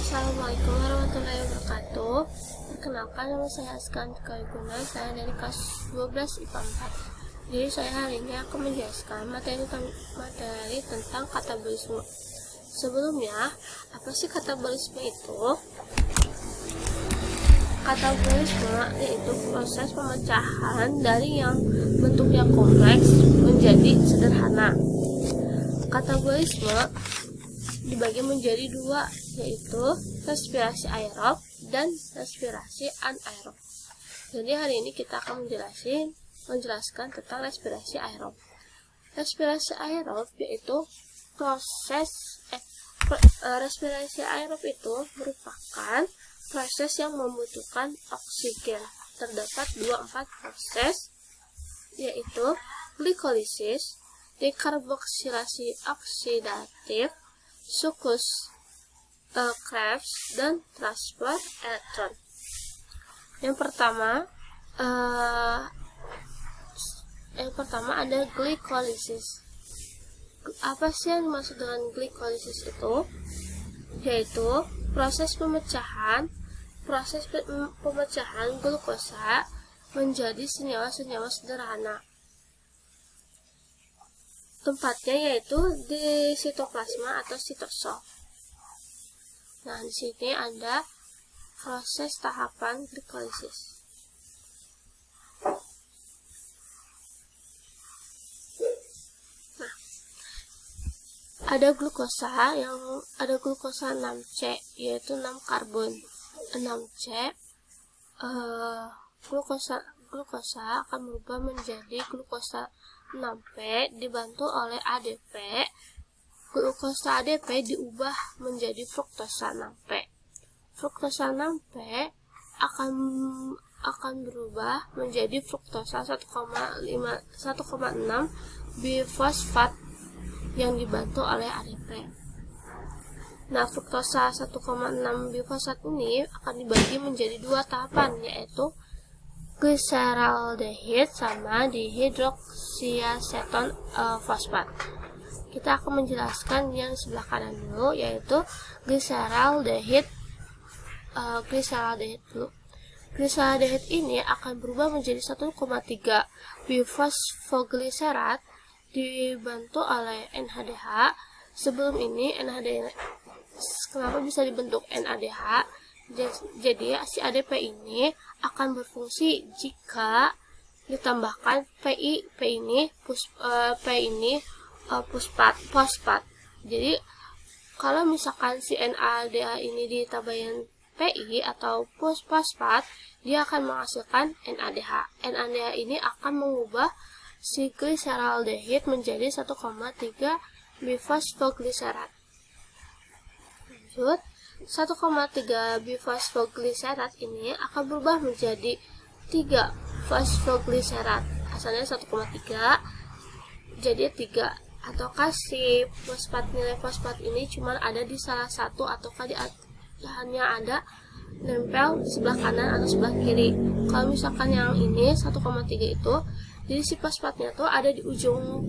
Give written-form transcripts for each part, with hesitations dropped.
Assalamualaikum warahmatullahi wabarakatuh. Perkenalkan, nama saya Askan Kaiguna, saya dari kelas 12 IPA 4. Jadi saya hari ini akan menjelaskan materi tentang katabolisme. Sebelumnya, apa sih katabolisme itu? Katabolisme yaitu proses pemecahan dari yang bentuknya kompleks menjadi sederhana. Katabolisme dibagi menjadi dua, yaitu respirasi aerob dan respirasi anaerob. Jadi hari ini kita akan menjelaskan tentang respirasi aerob. Respirasi aerob yaitu respirasi aerob itu merupakan proses yang membutuhkan oksigen. Terdapat 24 proses, yaitu glikolisis, dekarboksilasi oksidatif, sukus Krebs, dan transfer elektron. Yang pertama ada glikolisis. Apa sih yang dimaksud dengan glikolisis itu? Yaitu proses pemecahan glukosa menjadi senyawa-senyawa sederhana. Tempatnya yaitu di sitoplasma atau sitosol. Nah, di sini ada proses tahapan glikolisis. Nah, ada glukosa 6C, yaitu 6 karbon. 6C glukosa akan berubah menjadi glukosa 6P dibantu oleh ADP. Glukosa ADP diubah menjadi fruktosa 6P. Fruktosa 6P akan berubah menjadi fruktosa 1,6 bifosfat yang dibantu oleh ADP. Nah, fruktosa 1,6 bifosfat ini akan dibagi menjadi dua tahapan, yaitu gliseraldehid sama dihidroksiaseton fosfat. Kita akan menjelaskan yang sebelah kanan dulu, yaitu gliseraldehid dulu. Gliseraldehid ini akan berubah menjadi 1,3 bifosfogliserat dibantu oleh NADH. Sebelum ini kenapa bisa dibentuk NADH? Jadi si ADP ini akan berfungsi jika ditambahkan P ini fosfat. Jadi kalau misalkan si NADH ini ditambahin PI atau fosfat, dia akan menghasilkan NADH. NADH ini akan mengubah si gliseraldehid menjadi 1,3 bifosfogliserat. Lanjut, 1,3 bifosfogliserat ini akan berubah menjadi 3 fosfogliserat. Asalnya 1,3 jadi 3. Ataukah si nilai fosfat ini cuma ada di salah satu, ataukah hanya ada nempel di sebelah kanan atau sebelah kiri. Kalau misalkan yang ini 1,3 itu, jadi si fosfatnya tuh ada di ujung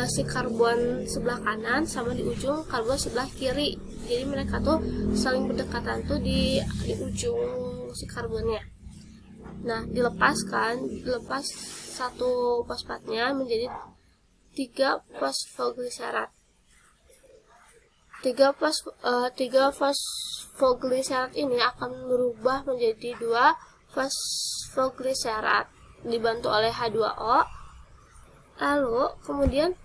si karbon sebelah kanan sama di ujung karbon sebelah kiri. Jadi mereka tuh saling berdekatan tuh di ujung si karbonnya. Nah, dilepas satu fosfatnya menjadi 3 fosfogliserat. 3 fosfogliserat ini akan berubah menjadi 2 fosfogliserat dibantu oleh H2O. Lalu kemudian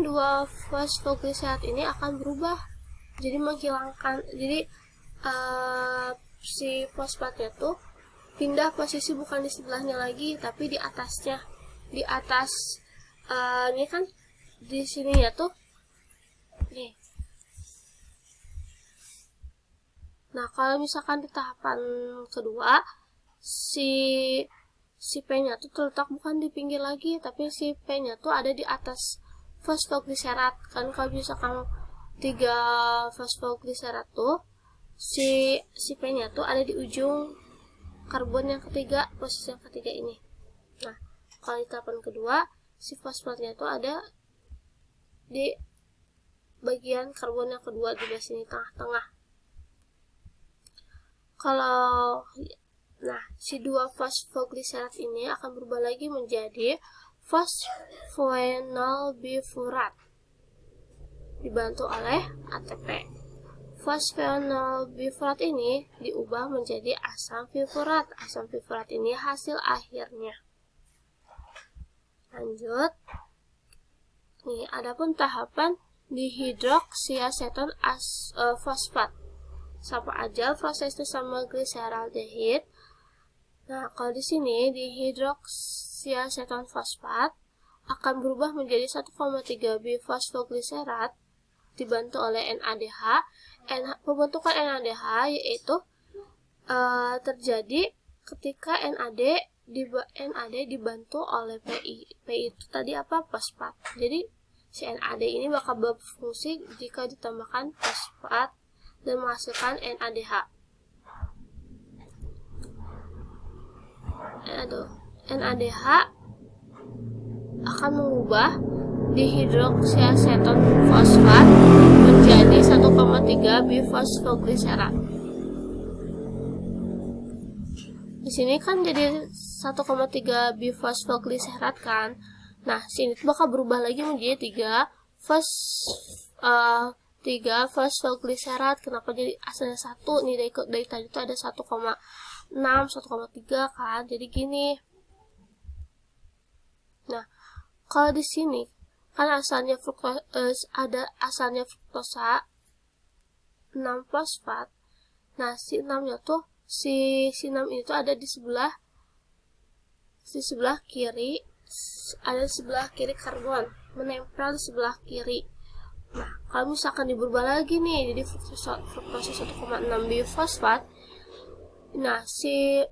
2 fosfogliserat ini akan berubah jadi menghilangkan. Jadi si fosfatnya tuh pindah posisi, bukan di sebelahnya lagi tapi di atasnya. Di atas ini kan di sini ya tuh nih. Nah, kalau misalkan di tahapan kedua si P-nya tuh terletak bukan di pinggir lagi, tapi si P-nya tuh ada di atas fosfogliserat. Kan kalau misalkan 3 fosfogliserat tuh si P-nya tuh ada di ujung karbon yang ketiga, posisi yang ketiga ini. Nah, kalau di tahapan kedua si fosfatnya itu ada di bagian karbon yang kedua di sini tengah-tengah. Kalau si 2 fosfogliserat ini akan berubah lagi menjadi fosfenolbifurat dibantu oleh ATP. Fosfenolbifurat ini diubah menjadi asam bifurat. Asam bifurat ini hasil akhirnya. Lanjut. Nih, adapun tahapan dihidroksiaseton fosfat. Sama aja prosesnya sama gliseraldehid. Nah, kalau di sini dihidroksiaseton fosfat akan berubah menjadi 1,3 bifosfogliserat dibantu oleh NADH. Pembentukan NADH yaitu terjadi ketika NAD dibantu oleh PI. PI itu tadi apa? Fosfat. Jadi si NAD ini bakal berfungsi jika ditambahkan fosfat dan menghasilkan NADH. NADH akan mengubah dihidroksiaseton fosfat menjadi 1,3 bifosfogliserat. Di sini kan jadi 1,3 bifosfogliserat kan. Nah, sini bakal berubah lagi menjadi 3 fosfogliserat. Kenapa jadi asalnya 1 nih, dari tadi itu ada 1,6, 1,3 kan. Jadi gini. Nah, kalau di sini kan asalnya fruktosa 6 fosfat. Nah, si 6-nya tuh si 6 itu ada di sebelah kiri, ada di sebelah kiri karbon, menempel di sebelah kiri. Nah, kalau misalkan diubah lagi nih, jadi fruktosa 1,6 bifosfat. Nah, si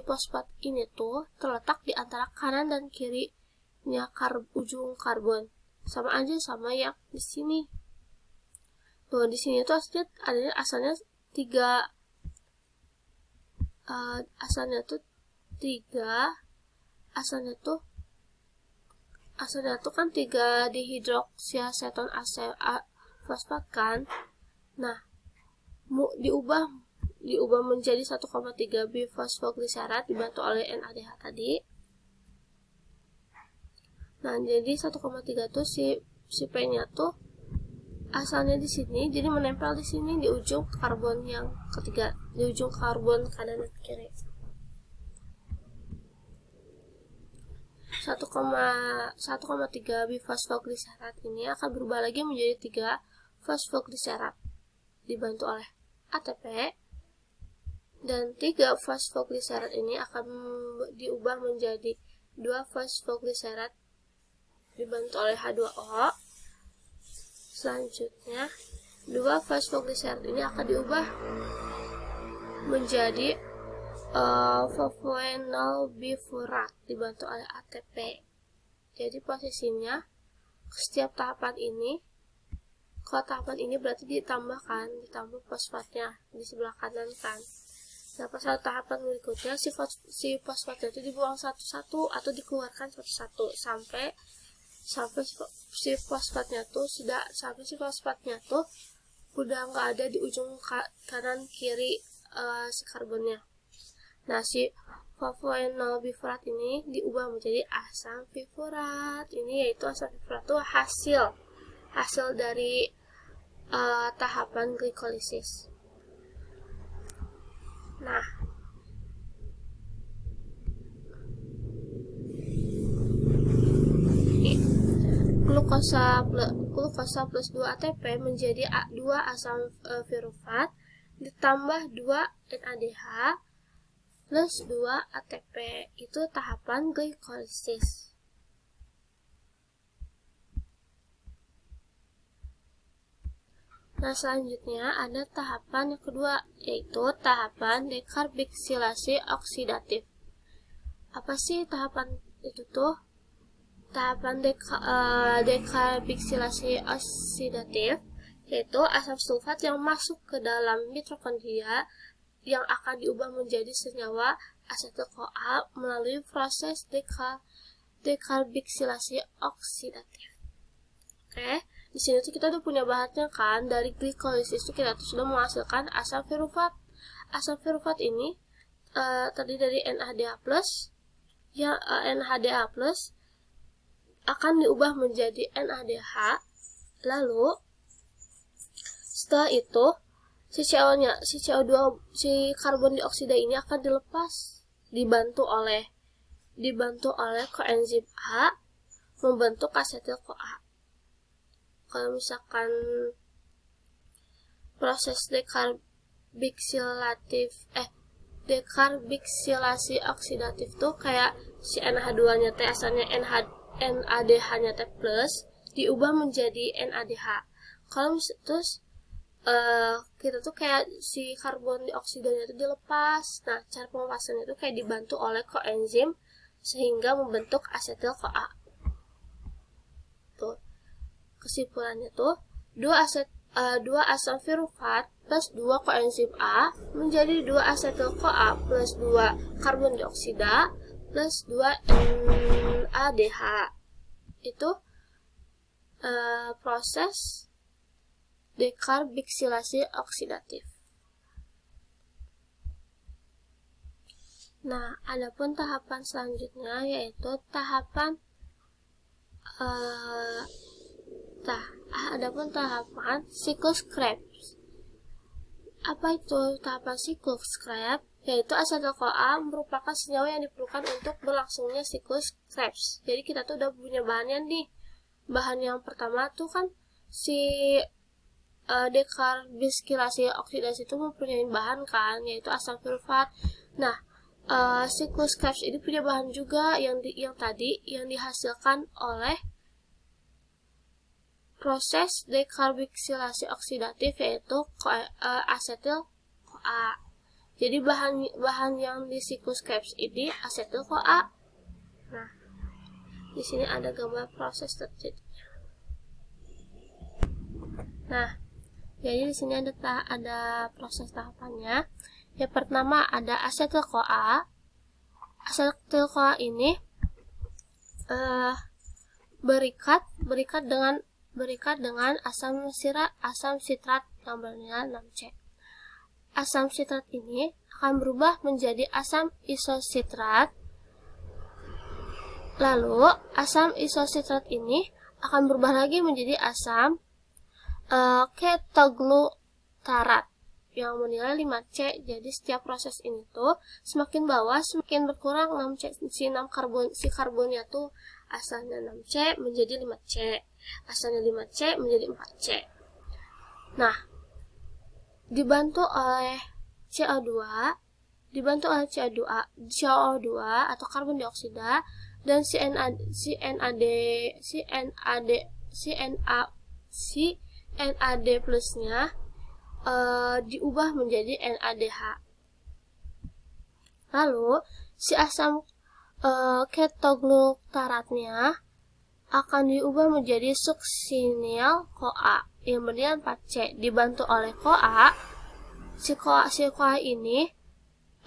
fosfat ini tuh terletak di antara kanan dan kirinya ujung karbon. Sama aja sama yang di sini. Tuh, di sini tuh asalnya 3 kan 3 dihidroksiaseton fosfat kan. Nah, diubah menjadi 1,3 bifosfogliserat dibantu oleh NADH tadi. Nah, jadi 1,3 tuh si P-nya tuh asalnya di sini, jadi menempel di sini di ujung karbon yang ketiga, di ujung karbon kanan dan kiri. 1,3 bifosfogliserat ini akan berubah lagi menjadi 3 fosfogliserat dibantu oleh ATP, dan 3 fosfogliserat ini akan diubah menjadi 2 fosfogliserat dibantu oleh H2O. Selanjutnya 2 fosfogliserat ini akan diubah menjadi fosfenolbifurat dibantu oleh ATP. Jadi posisinya setiap tahapan ini, kalau tahapan ini berarti ditambah fosfatnya di sebelah kanan kan. Nah, pada tahapan berikutnya si fosfatnya itu dibuang satu-satu atau dikeluarkan satu-satu sampai si fosfatnya tuh udah nggak ada di ujung kanan kiri si karbonnya. Nah, si fosfenolbifurat ini diubah menjadi asam bifurat. Ini yaitu asam bifurat itu hasil dari tahapan glikolisis. Nah, glukosa plus 2 ATP menjadi 2 asam pirufat ditambah 2 NADH plus 2 ATP. Itu tahapan glikolisis. Nah, selanjutnya ada tahapan yang kedua, yaitu tahapan dekarboksilasi oksidatif. Apa sih tahapan itu tuh? Tahapan dekarboksilasi oksidatif yaitu asam sulfat yang masuk ke dalam mitokondria yang akan diubah menjadi senyawa asetil-CoA melalui proses dekarboksilasi oksidatif. Oke, di sini tuh kita udah punya bahannya kan, dari glikolisis tuh kita tuh sudah menghasilkan asam pirufat. Asam pirufat ini tadi dari NADH+, ya NADH+ akan diubah menjadi NADH. Lalu setelah itu si CO-nya, si CO2, si karbon dioksida ini akan dilepas, dibantu oleh koenzim A membentuk asetil-CoA. Kalau misalkan proses dekarboksilasi oksidatif tuh kayak si NH2-nya teh asalnya NADH-nya teh plus diubah menjadi NADH. Kalau terus kita tuh kayak si karbon dioksidanya itu dilepas. Nah, cara pelepasannya itu kayak dibantu oleh koenzim sehingga membentuk asetil-CoA. Tuh. Kesimpulannya tuh 2 asam pirufat plus 2 koenzim A menjadi 2 asetil-CoA plus 2 karbon dioksida plus 2 NADH. Itu proses dekarboksilasi oksidatif. Nah, adapun tahapan selanjutnya yaitu tahapan siklus Krebs. Apa itu tahapan siklus Krebs? Yaitu asetil-CoA merupakan senyawa yang diperlukan untuk berlangsungnya siklus Krebs. Jadi kita tuh udah punya bahannya nih. Bahan yang pertama tuh kan si dekarboksilasi oksidasi itu mempunyai bahan kan, yaitu asam pirufat. Nah, siklus Krebs ini punya bahan juga yang tadi dihasilkan oleh proses dekarboksilasi oksidatif, yaitu asetil-CoA. Jadi bahan yang di siklus Krebs ini asetil-CoA. Nah, di sini ada gambar proses terjadinya. Nah, jadi di sini ada proses tahapannya. Yang pertama ada asetil-CoA. Asetil-CoA ini berikat dengan asam sitrat yang bernilai 6C. Asam sitrat ini akan berubah menjadi asam isositrat. Lalu asam isositrat ini akan berubah lagi menjadi asam ketoglutarat yang bernilai 5C. Jadi setiap proses ini tuh semakin bawah semakin berkurang 6C. Si karbonnya tuh asalnya 6C menjadi 5C, asalnya 5C menjadi 4C. Nah, dibantu oleh CO2 atau karbon dioksida dan NAD plusnya diubah menjadi NADH. Lalu si asam ketoglutaratnya akan diubah menjadi suksinil-CoA yang bernilai 4C. Dibantu oleh CoA, si CoA ini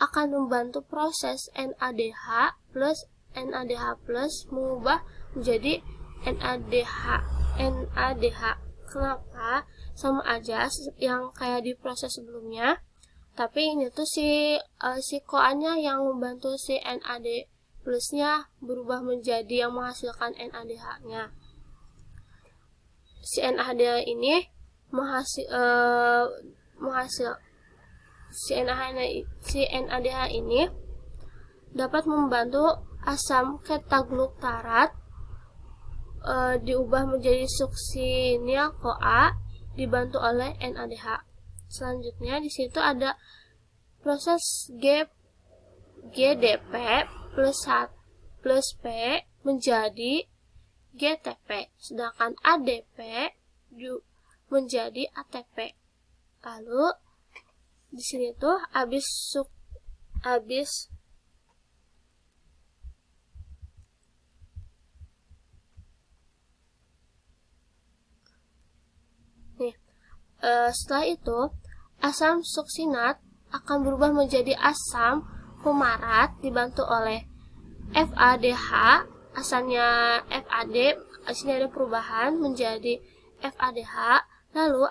akan membantu proses NADH plus mengubah menjadi NADH. Kenapa? Sama aja yang kayak di proses sebelumnya, tapi ini tuh si CoA-nya yang membantu si NAD plusnya berubah menjadi yang menghasilkan NADH-nya. Si NADH ini si NADH ini dapat membantu asam ketoglutarat diubah menjadi suksinil-CoA dibantu oleh NADH. Selanjutnya di situ ada proses GDP plus P menjadi GTP, sedangkan ADP menjadi ATP. Lalu di sini tuh setelah itu asam suksinat akan berubah menjadi asam fumarat dibantu oleh FADH, asalnya FAD, di sini ada perubahan menjadi FADH, lalu